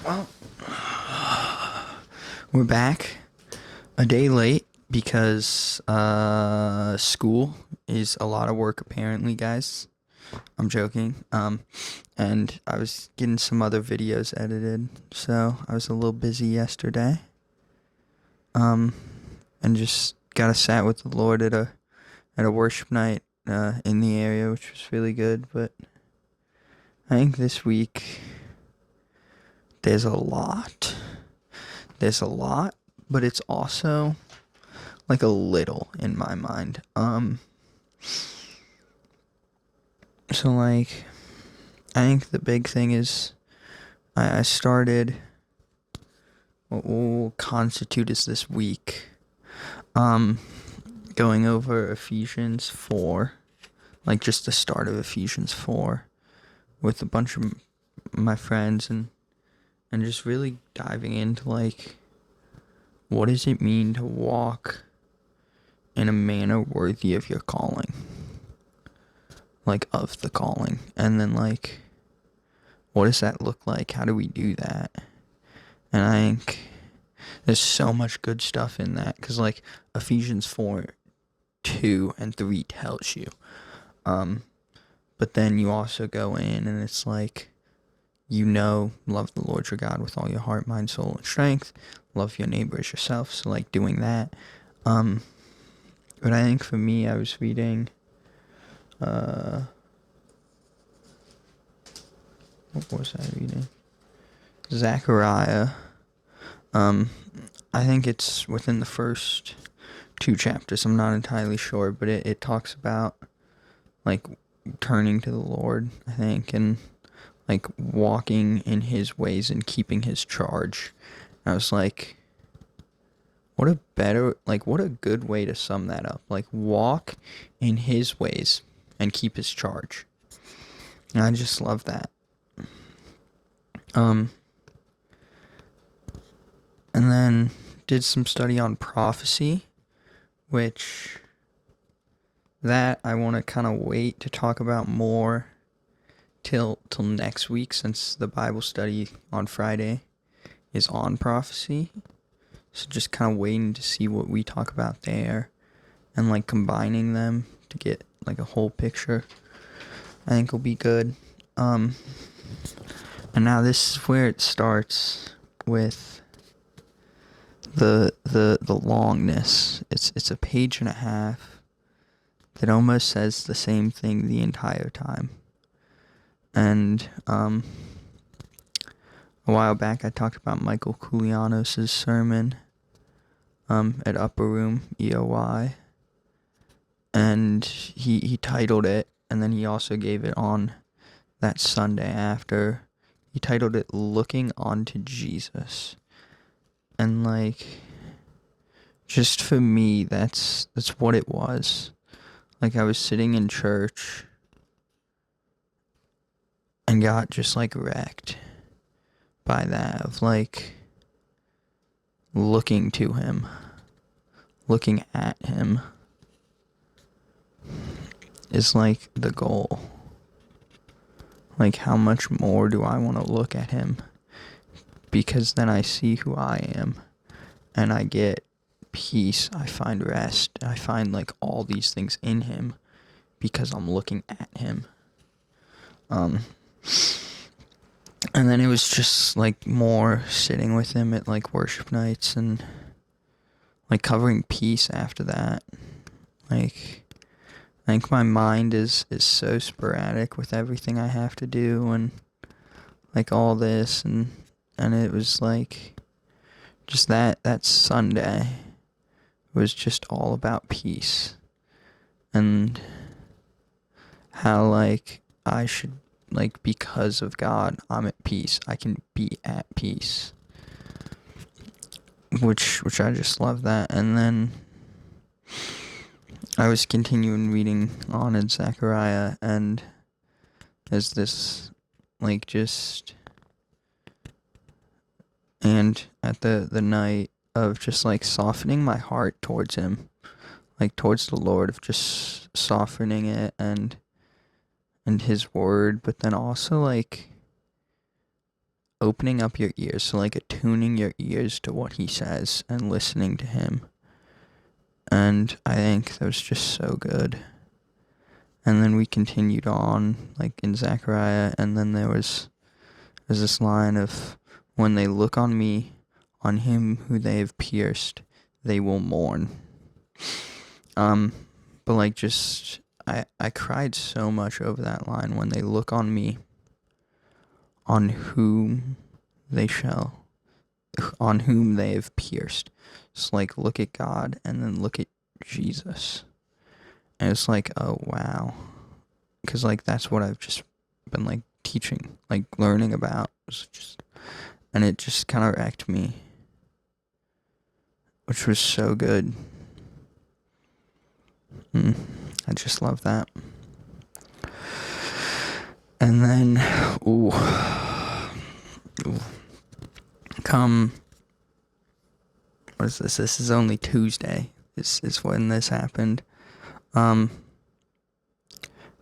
Well, we're back a day late because school is a lot of work apparently, guys. I'm joking. And I was getting some other videos edited, so I was a little busy yesterday. Um, and just got a sat with the Lord at a worship night in the area, which was really good. But I think this week there's a lot. There's a lot, but it's also like a little in my mind. So like I think the big thing is I started what will constitute as this week. Um, Going over Ephesians 4, like just the start of Ephesians 4 with a bunch of my friends and just really diving into like what does it mean to walk in a manner worthy of your calling, like of the calling, and then like what does that look like? How do we do that? And I think there's so much good stuff in that because like Ephesians 4 2 and 3 tells you. Um, but then you also go in and it's like, love the Lord your God with all your heart, mind, soul, and strength. Love your neighbor as yourself. So like doing that. Um, but I think for me, I was reading, uh, what was I reading? Zechariah. Um, I think it's within the first two chapters. I'm not entirely sure, but it talks about like turning to the Lord, I think, and like walking in his ways and keeping his charge. And I was like, what a good way to sum that up. Like, walk in his ways and keep his charge. And I just love that. Um, and then did some study on prophecy, which that I want to kind of wait to talk about more till next week since the Bible study on Friday is on prophecy. So just kind of waiting to see what we talk about there and like combining them to get like a whole picture. I think will be good. Um and now this is where it starts with the longness. It's a page and a half that almost says the same thing the entire time. And a while back I talked about Michael Koulianos' sermon at Upper Room EOY, and he titled it, and then he also gave it on that Sunday after. He titled it "Looking Onto Jesus," and like, just for me, that's what it was. Like I was sitting in church and got just like wrecked by that of like looking to him, looking at him is like the goal. Like, how much more do I want to look at him? Because then I see who I am and I get peace. I find rest. I find like all these things in him because I'm looking at him. Um, and then it was just like more sitting with him at like worship nights and like covering peace after that. Like, I think my mind is so sporadic with everything I have to do and like all this and it was like just that Sunday was just all about peace and how like I should like because of God I'm at peace. I can be at peace. Which I just love that. And then I was continuing reading on in Zechariah and there's this like just and at the night of just like softening my heart towards him, like towards the Lord, of just softening it and his word, but then also like opening up your ears, so like attuning your ears to what he says and listening to him. And I think that was just so good. And then we continued on, like in Zechariah, and then there's this line of, when they look on me, on him who they have pierced, they will mourn. But like just, I cried so much over that line, when they look on me, on whom they have pierced. It's like, look at God and then look at Jesus. And it's like, oh wow. Because like that's what I've just been like teaching, like learning about. And it just kind of wrecked me, which was so good. I just love that. And then, what is this? This is only Tuesday. This is when this happened.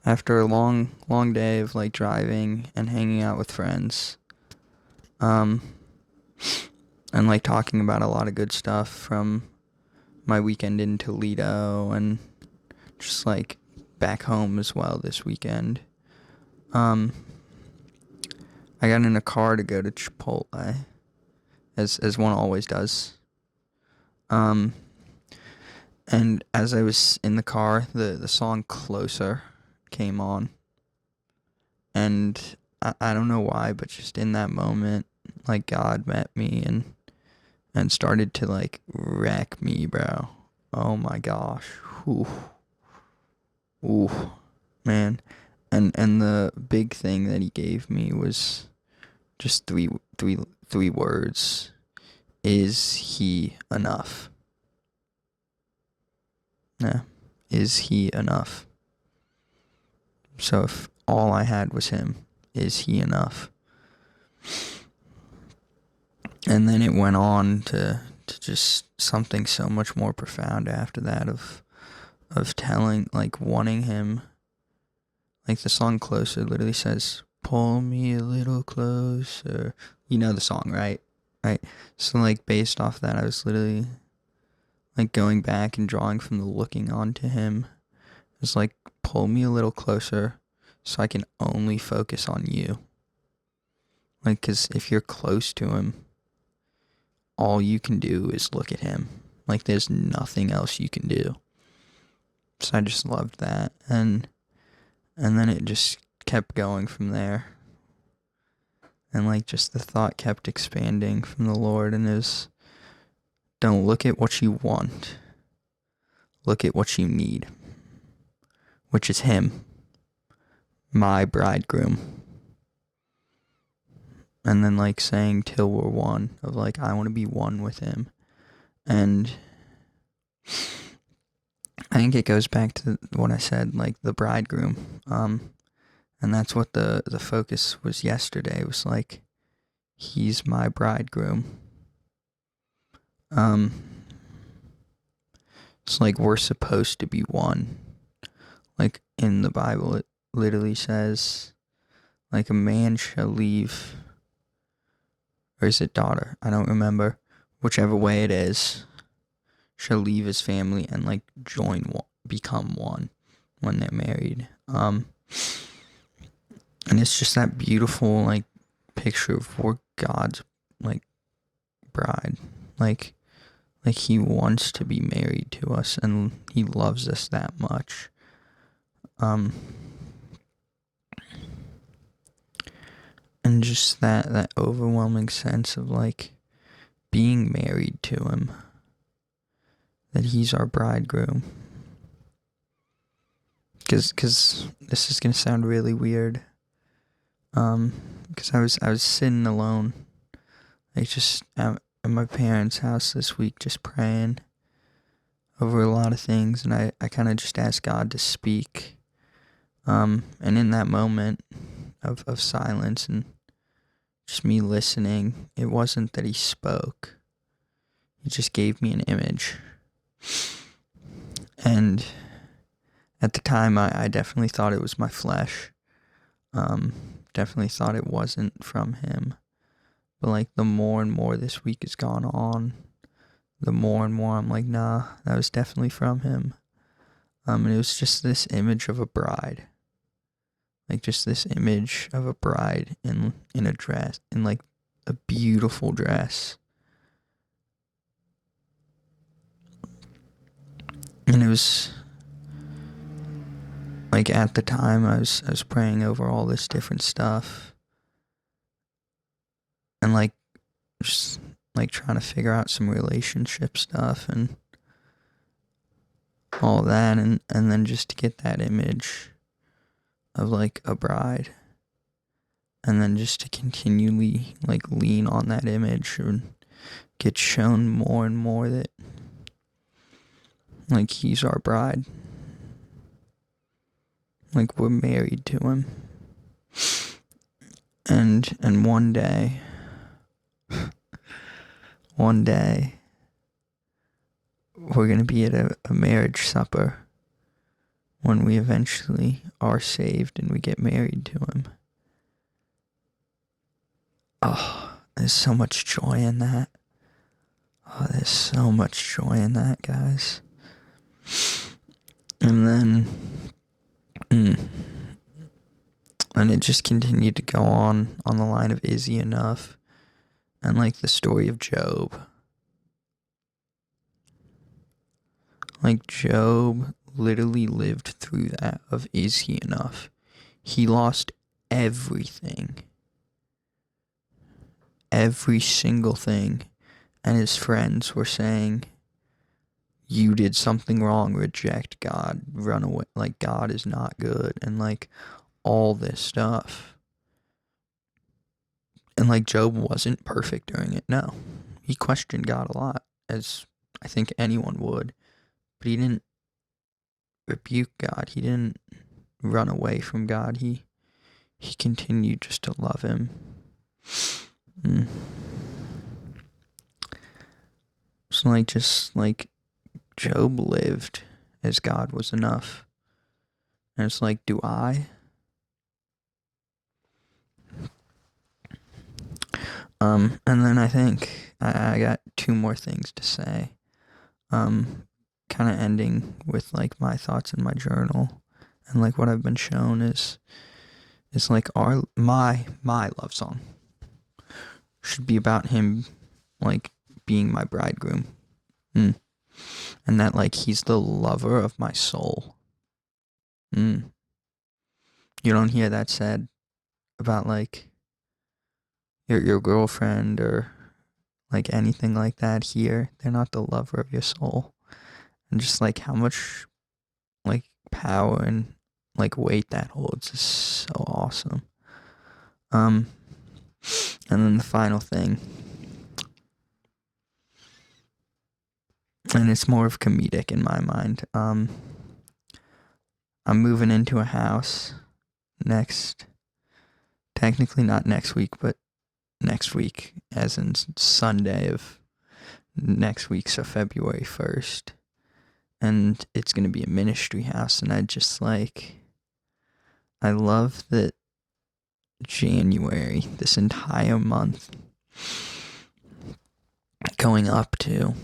After a long day of like driving and hanging out with friends, and like talking about a lot of good stuff from my weekend in Toledo and just like back home as well this weekend. I got in a car to go to Chipotle, as one always does. And as I was in the car, the song Closer came on. And I don't know why, but just in that moment, like God met me and started to like wreck me, bro. Oh my gosh. Ooh, man. And the big thing that he gave me was just three words. Is he enough? Yeah. Is he enough? So if all I had was him, is he enough? And then it went on to just something so much more profound after that of telling, like wanting him. Like the song Closer literally says, pull me a little closer. You know the song, right? Right? So like based off that, I was literally like going back and drawing from the looking onto him. It's like, pull me a little closer so I can only focus on you. Like, because if you're close to him, all you can do is look at him. Like, there's nothing else you can do. So I just loved that. And then it just kept going from there. And, like, just the thought kept expanding from the Lord. And it was, don't look at what you want. Look at what you need. Which is him. My bridegroom. And then like saying till we're one, of like I want to be one with him. And I think it goes back to what I said, like the bridegroom. And that's what the focus was yesterday. It was like, he's my bridegroom. It's like we're supposed to be one. Like in the Bible it literally says, like a man shall leave, or is it daughter? I don't remember. Whichever way it is, shall leave his family and like become one when they're married. And it's just that beautiful like picture of we're God's like bride. Like he wants to be married to us and he loves us that much. And just that overwhelming sense of like being married to him, that he's our bridegroom. Because this is gonna sound really weird. Because I was sitting alone, like just at my parents' house this week, just praying over a lot of things, and I kind of just asked God to speak. And in that moment of silence and just me listening, it wasn't that he spoke. He just gave me an image. And at the time, I definitely thought it was my flesh. Definitely thought it wasn't from him. But like the more and more this week has gone on, the more and more I'm like, nah, that was definitely from him. And it was just this image of a bride. Like just this image of a bride in a dress, in like a beautiful dress. And it was like at the time I was praying over all this different stuff. And like just like trying to figure out some relationship stuff and all that, and then just to get that image of like a bride, and then just to continually like lean on that image and get shown more and more that like he's our bride, like we're married to him. And one day we're gonna be at a marriage supper when we eventually are saved and we get married to him. Oh, there's so much joy in that. Oh, there's so much joy in that, guys. And then, and it just continued to go on the line of Izzy enough, and like the story of Job. Like Job literally lived through that of is he enough. He lost everything. Every single thing. And his friends were saying, you did something wrong, reject God, run away, like God is not good, and like all this stuff. And like Job wasn't perfect during it, no. He questioned God a lot, as I think anyone would. But he didn't rebuke God. He didn't run away from God. He continued just to love him. So like just like Job lived as God was enough. And it's like, do I? And then I think I got two more things to say. Kind of ending with like my thoughts in my journal, and like what I've been shown is like my love song should be about him like being my bridegroom. And that like he's the lover of my soul. You don't hear that said about like your girlfriend or like anything like that here. They're not the lover of your soul. And just like how much like power and like weight that holds is so awesome. And then the final thing, and it's more of comedic in my mind. I'm moving into a house technically not next week, but next week, as in Sunday of next week, so February 1st. And it's going to be a ministry house, and I love that January, this entire month, going up to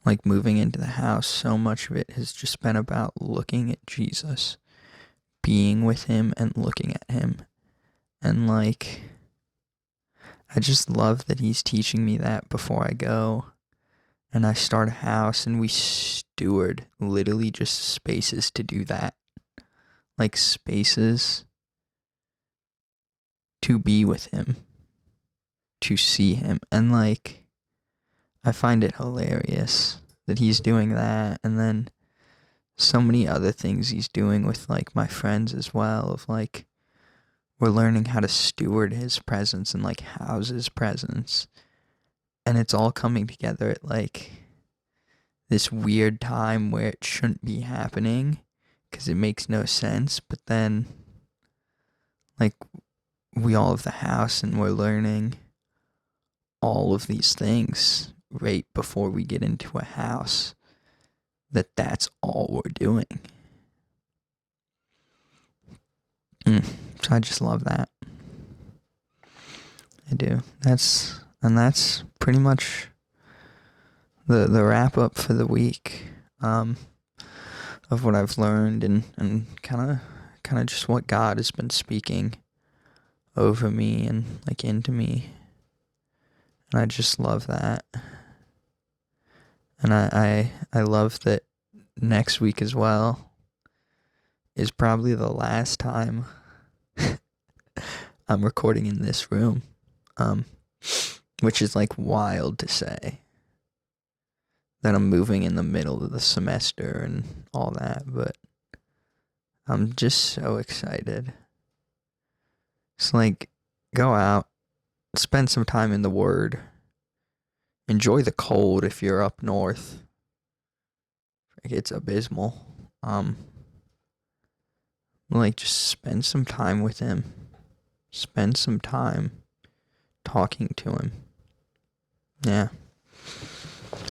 like moving into the house, so much of it has just been about looking at Jesus, being with him and looking at him. And like, I just love that he's teaching me that before I go and I start a house, and we steward literally just spaces to do that. Like spaces to be with him, to see him. And like, I find it hilarious that he's doing that, and then so many other things he's doing with like my friends as well, of like we're learning how to steward his presence and like house his presence. And it's all coming together at like this weird time where it shouldn't be happening because it makes no sense. But then like we all have the house and we're learning all of these things right before we get into a house, that's all we're doing. So I just love that. I do. That's pretty much the wrap up for the week. Of what I've learned and kind of just what God has been speaking over me and like into me. And I just love that. And I love that next week as well is probably the last time I'm recording in this room. Which is like wild to say. That I'm moving in the middle of the semester and all that, but I'm just so excited. It's like, go out, spend some time in the Word, enjoy the cold if you're up north. Like, it's abysmal. Like, just spend some time with Him. Spend some time talking to Him. Yeah.